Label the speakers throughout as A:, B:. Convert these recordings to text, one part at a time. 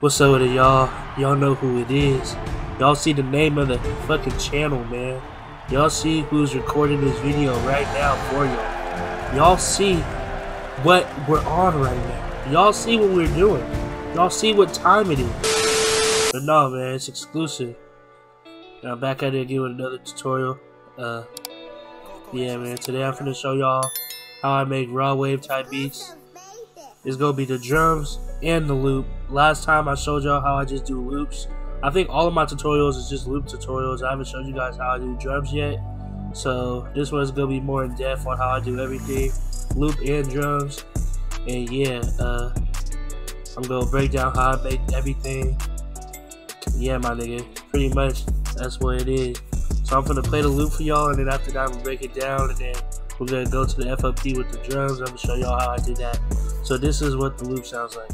A: What's up with it, y'all? Y'all know who it is. Y'all see the name of the fucking channel, man. Y'all see who's recording this video right now for y'all. Y'all see what we're on right now. Y'all see what we're doing. Y'all see what time it is. But no, man, it's Xclusive. Now back at it again with another tutorial. Yeah, man, today I'm finna show y'all how I make raw wave type beats. It's gonna be the drums and the loop. Last time I showed y'all how I just do loops. I think all of my tutorials is just loop tutorials. I haven't showed you guys how I do drums yet. So this one's gonna be more in depth on how I do everything, loop and drums. And yeah, I'm gonna break down how I make everything. Yeah, my nigga, pretty much that's what it is. So I'm gonna play the loop for y'all, and then after that I'm gonna break it down, and then we're gonna go to the FOP with the drums. I'm gonna show y'all how I did that. So this is what the loop sounds like.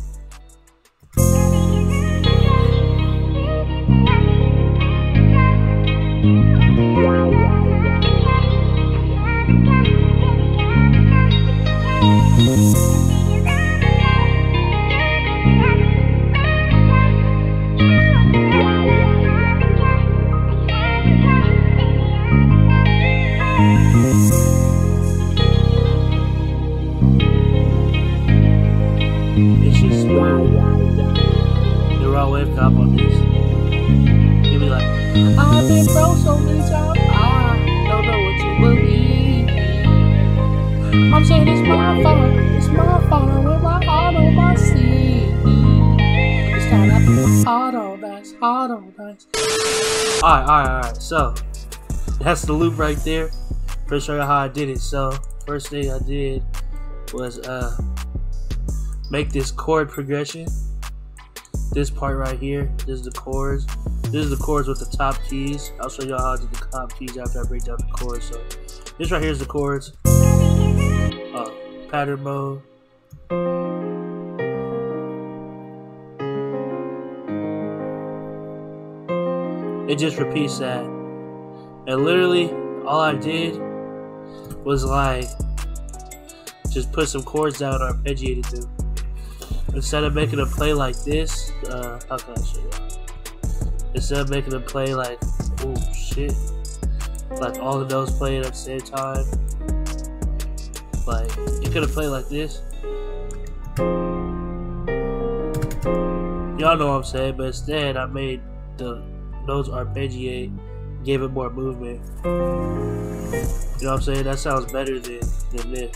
A: It's just the raw wave cop on this. You'll be like, I've been broke so many times, I don't know what you believe. I'm saying it's my fault, I wear my heart on my sleeve. It's time I put my heart on nice, heart on nice. Alright, so that's the loop right there. First show you how I did it. So first thing I did was make this chord progression. This part right here, this is the chords. This is the chords with the top keys. I'll show y'all how I do the top keys after I break down the chords. So this right here is the chords. Pattern mode. It just repeats that. And literally all I did was like just put some chords down or arpeggiated them. Instead of making them play like this, how can I show you? Instead of making them play like, oh shit, like all the notes playing at the same time, like it could have played like this. Y'all know what I'm saying, but instead I made the notes arpeggiate, gave it more movement. You know what I'm saying? That sounds better than this.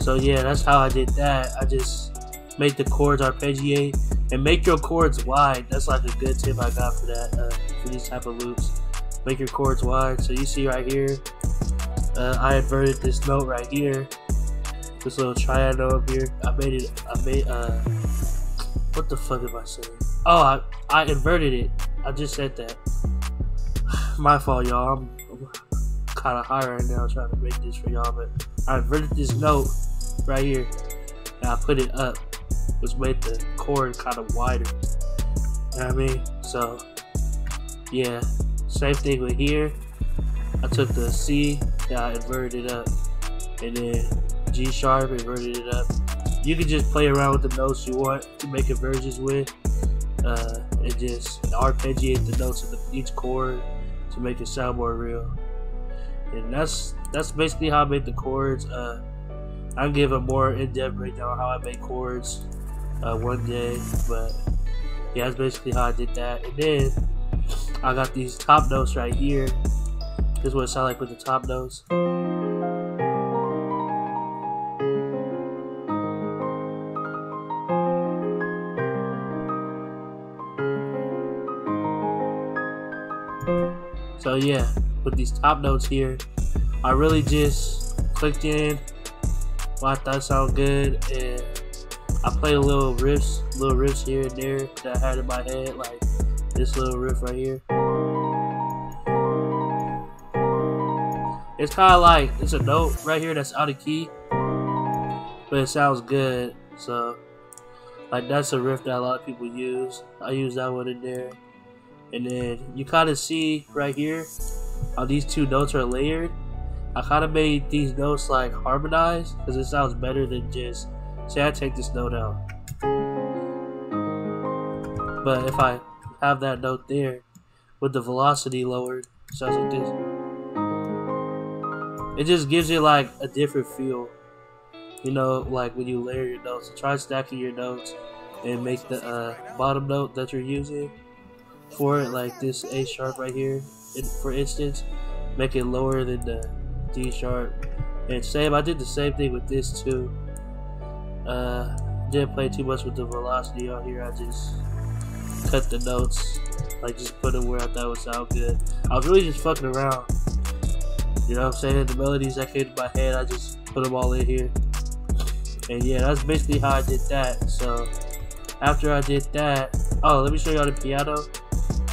A: So yeah, that's how I did that. I just make the chords arpeggiate and make your chords wide. That's like a good tip I got for that, for these type of loops. Make your chords wide. So you see right here, I inverted this note right here, this little triad note up here. I made what the fuck am I saying? Oh, I inverted it. I just said that. My fault, y'all. I'm kind of high right now trying to make this for y'all, but I inverted this note right here and I put it up, which made the chord kind of wider. You know what I mean? So yeah, same thing with here. I took the C and I inverted it up, and then G sharp, inverted it up. You can just play around with the notes you want to make inversions with, and just arpeggiate the notes of each chord to make it sound more real. And that's basically how I make the chords. I'll give a more in-depth breakdown how I make chords one day, but yeah, that's basically how I did that. And then I got these top notes right here. This is what it sounds like with the top notes. So yeah, with these top notes here, I really just clicked in what I thought sounded good, and I played little riffs here and there that I had in my head, like this little riff right here. It's kind of like, it's a note right here that's out of key, but it sounds good. So like that's a riff that a lot of people use. I use that one in there. And then you kind of see right here how these two notes are layered. I kind of made these notes like harmonized because it sounds better than just, say I take this note out. But if I have that note there with the velocity lowered, sounds like this. It just gives you like a different feel. You know, like when you layer your notes. Try stacking your notes and make the bottom note that you're using for it, like this A sharp right here, for instance, make it lower than the D sharp. And same, I did the same thing with this too. Didn't play too much with the velocity on here. I just cut the notes, like just put it where I thought would sound good. I was really just fucking around. You know what I'm saying? The melodies that came to my head, I just put them all in here. And yeah, that's basically how I did that. So after I did that, oh, let me show y'all the piano.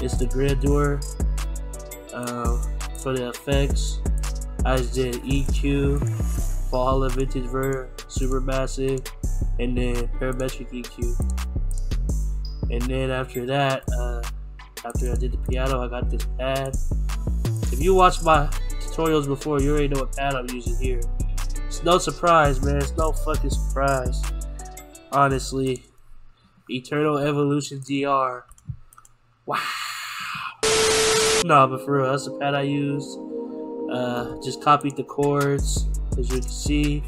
A: It's the grandeur. For the effects, I just did EQ, Valhalla Vintage Verb, Supermassive, and then Parametric EQ. And then after that, after I did the piano, I got this pad. If you watched my tutorials before, you already know what pad I'm using here. It's no surprise, man. It's no fucking surprise. Honestly. Eternal Evolution DR. Wow. No, but for real, that's the pad I used. Just copied the chords, as you can see.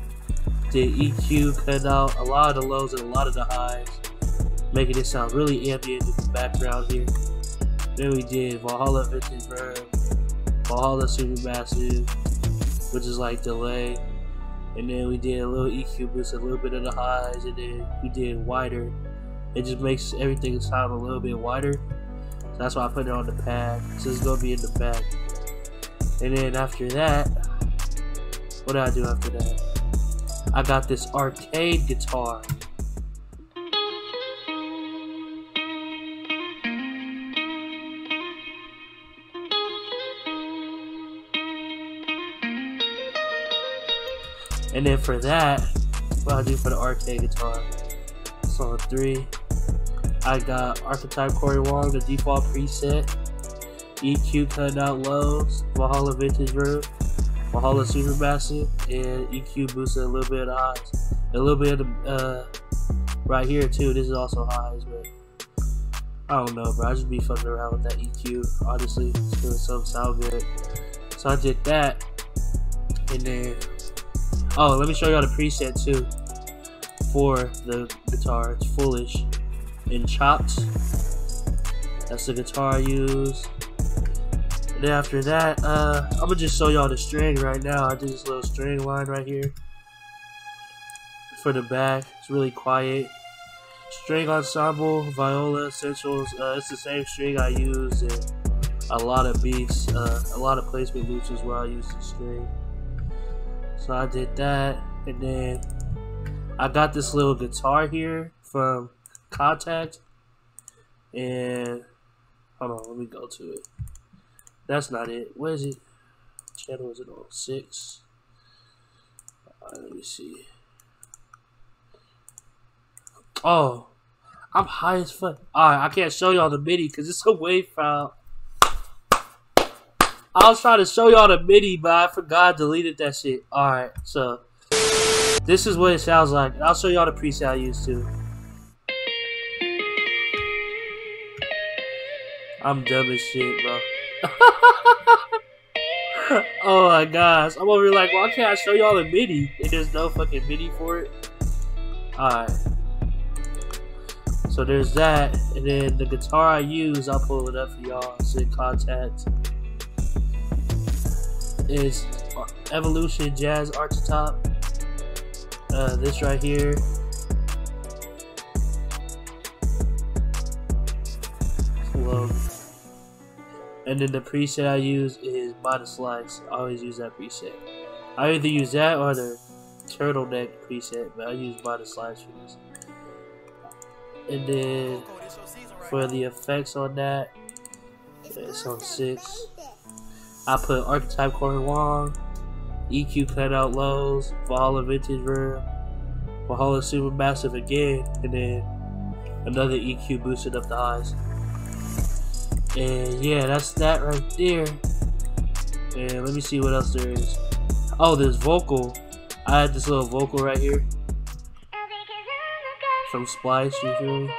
A: Did EQ, cut out a lot of the lows and a lot of the highs, making it sound really ambient in the background here. Then we did Valhalla Vintage Verb, Valhalla Supermassive, which is like delay. And then we did a little EQ boost, a little bit of the highs, and then we did wider. It just makes everything sound a little bit wider. So that's why I put it on the pad. So it's gonna be in the back. And then after that, what did I do after that? I got this arcade guitar. And then for that, what I do for the arcade guitar, song 3, I got Archetype Corey Wong, the default preset, EQ cutting out lows, Valhalla Vintage Verb, Valhalla Supermassive, and EQ boosted a little bit of the highs. A little bit of the, right here too, this is also highs, but I don't know, bro. I just be fucking around with that EQ, honestly. It's feeling something sound good. So I did that, and then, oh, let me show y'all the preset too for the guitar. It's Foolish and Chopped. That's the guitar I use. And then after that, I'm gonna just show y'all the string right now. I did this little string line right here for the back. It's really quiet. String ensemble, viola essentials. It's the same string I use in a lot of beats, a lot of placement loops is where I use the string. So I did that, and then I got this little guitar here from Contact, and hold on, let me go to it. That's not it. What is it? Channel is it on 6? Let me see. Oh, I'm high as fuck. Alright, I can't show y'all the MIDI because it's a wave file. I was trying to show y'all the MIDI, but I forgot, deleted that shit. Alright, so this is what it sounds like. I'll show y'all the preset I used too. I'm dumb as shit, bro. Oh my gosh. I'm over here like, why can't I show y'all the MIDI? And there's no fucking MIDI for it. Alright. So there's that. And then the guitar I use, I'll pull it up for y'all. It's in Contact. Is Evolution Jazz Archetype. This right here. Slow. And then the preset I use is Body Slice. I always use that preset. I either use that or the turtleneck preset, but I use Body Slice for this. And then for the effects on that, it's on 6. I put Archetype Corey Wong, EQ cut out lows, Valhalla Vintage Verb, Valhalla Supermassive again, and then another EQ boosted up the highs. And yeah, that's that right there. And let me see what else there is. Oh, there's vocal. I had this little vocal right here from Splice, you feel me?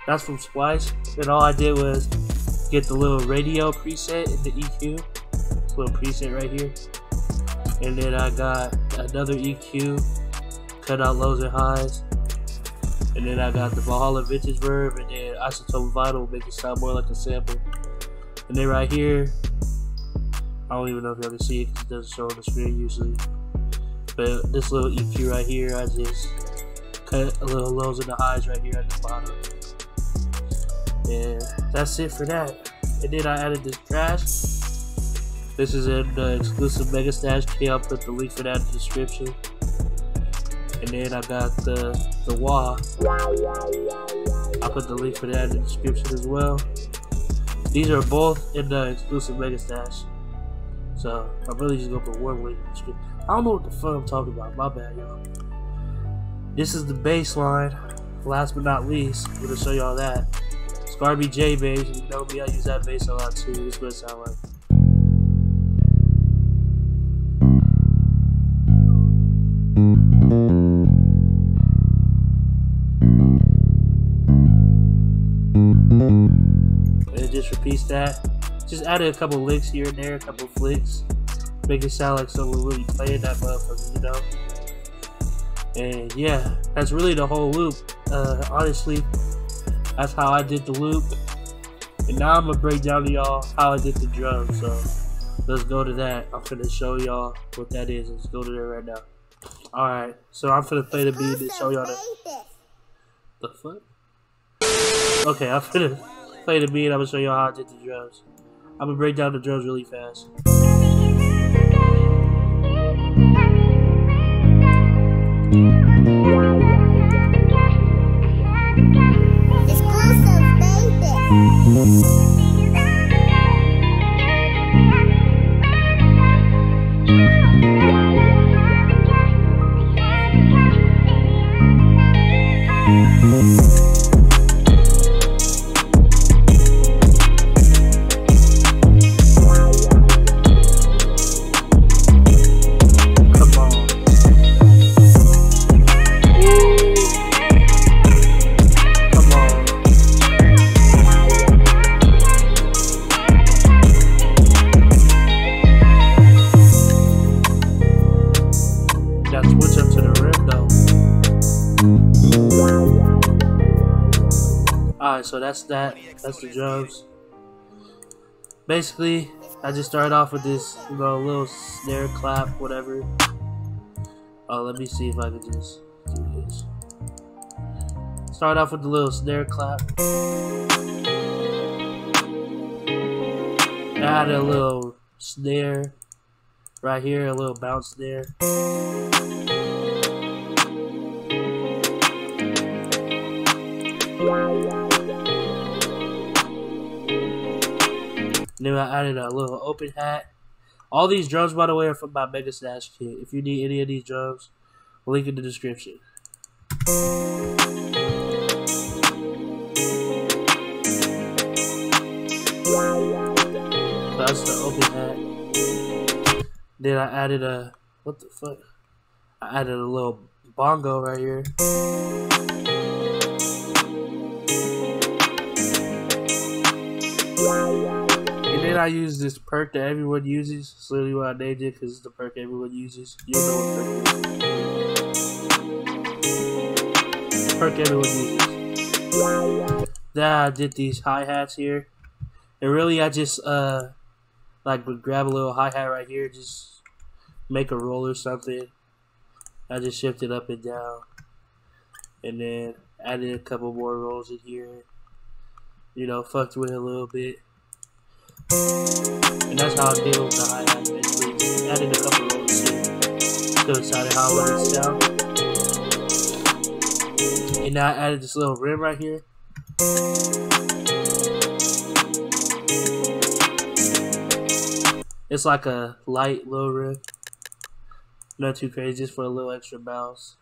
A: That's from Splice. And all I did was get the little radio preset in the EQ. This little preset right here. And then I got another EQ, cut out lows and highs. And then I got the Valhalla Vintage Verb, and then Isotope Vinyl, make it sound more like a sample. And then right here, I don't even know if y'all can see it because it doesn't show on the screen usually. But this little EQ right here, I just cut a little lows and the highs right here at the bottom. And that's it for that. And then I added this crash. This is in the exclusive Mega Stash key. I'll put the link for that in the description. And then I got the wah. I'll put the link for that in the description as well. These are both in the exclusive Mega Stash. So I'm really just gonna put one link in the description. I don't know what the fuck I'm talking about. My bad, y'all. This is the bass line. Last but not least, I'm gonna show y'all that. Scarby J bass. You know me, I use that bass a lot too. This is what it sounds like. And it just repeats that. Just added a couple licks here and there, a couple flicks. Make it sound like someone really playing that motherfucker, you know? And yeah, that's really the whole loop. Honestly, that's how I did the loop. And now I'm gonna break down to y'all how I did the drums. So let's go to that. I'm gonna show y'all what that is. Let's go to there right now. Alright, so I'm gonna play the beat and show y'all the fuck? Okay, I'm gonna play the beat and I'm gonna show y'all how I did the drums. I'm gonna break down the drums really fast.
B: Xclusive, baby.
A: Alright, so that's that. That's the drums. Basically, I just started off with this, you know, little snare clap, whatever. Let me see if I can just do this. Start off with the little snare clap. Add a little snare right here, a little bounce snare. Then I added a little open hat. All these drums, by the way, are from my Mega Stash kit. If you need any of these drums, link in the description. So that's the open hat. Then I added a, what the fuck? I added a little bongo right here. And then I use this perk that everyone uses. It's literally what I named it because it's the perk everyone uses. You don't know what perk it is. Perk everyone uses. Then I did these hi-hats here. And really I just like would grab a little hi-hat right here, just make a roll or something. I just shift it up and down. And then added a couple more rolls in here. You know, fucked with it a little bit. And that's how I did with the hi-hat, basically. Just added a couple rolls here to decide how I want it to sound. And now I added this little rim right here. It's like a light little rim. Not too crazy, just for a little extra bounce.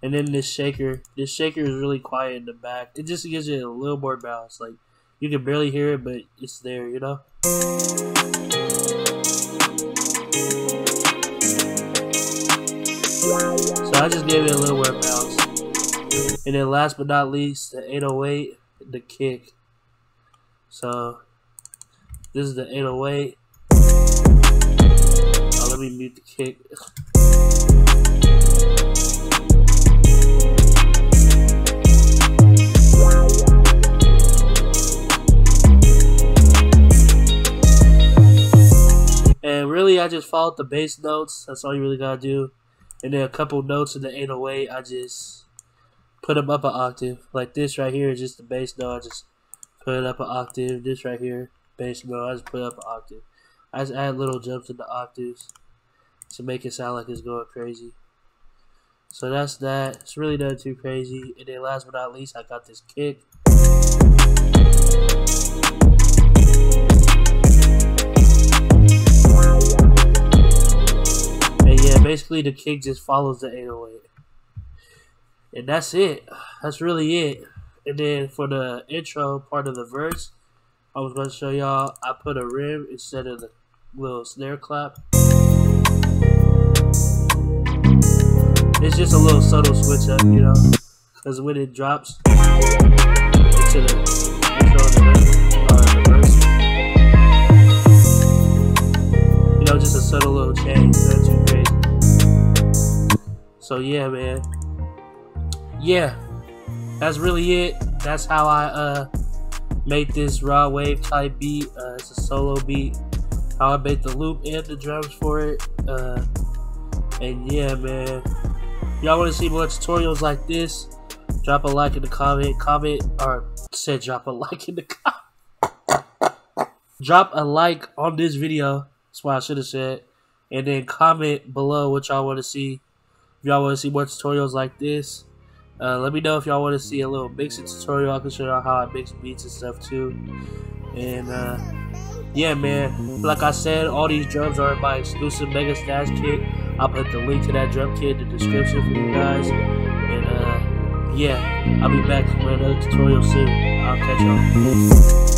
A: And then this shaker is really quiet in the back. It just gives you a little more bounce. Like, you can barely hear it, but it's there, you know? So I just gave it a little more bounce. And then last but not least, the 808. the kick. So this is the 808. Oh, let me mute the kick. And really, I just followed the bass notes. That's all you really gotta do. And then a couple notes in the 808, I just put them up an octave. Like this right here is just the bass note. I just put it up an octave. This right here, bass note, I just put it up an octave. I just add little jumps in the octaves to make it sound like it's going crazy. So that's that. It's really not too crazy. And then last but not least, I got this kick. And yeah, basically the kick just follows the 808. And that's it. That's really it. And then for the intro part of the verse, I was going to show y'all, I put a rim instead of the little snare clap. It's just a little subtle switch up, you know, because when it drops into the intro of the verse, you know, just a subtle little change, not too crazy. So yeah, man. Yeah, that's really it. That's how I made this raw wave type beat. It's a solo beat. How I made the loop and the drums for it. And yeah, man. Y'all want to see more tutorials like this? Drop a like in the comment. Drop a like in the comment. Drop a like on this video. That's what I should have said. And then comment below what y'all want to see. If y'all want to see more tutorials like this. Let me know if y'all want to see a little mixing tutorial. I can show y'all how I mix beats and stuff too. And yeah, man. Like I said, all these drums are in my exclusive Mega Stash kit. I'll put the link to that drum kit in the description for you guys. And yeah, I'll be back with another tutorial soon. I'll catch y'all.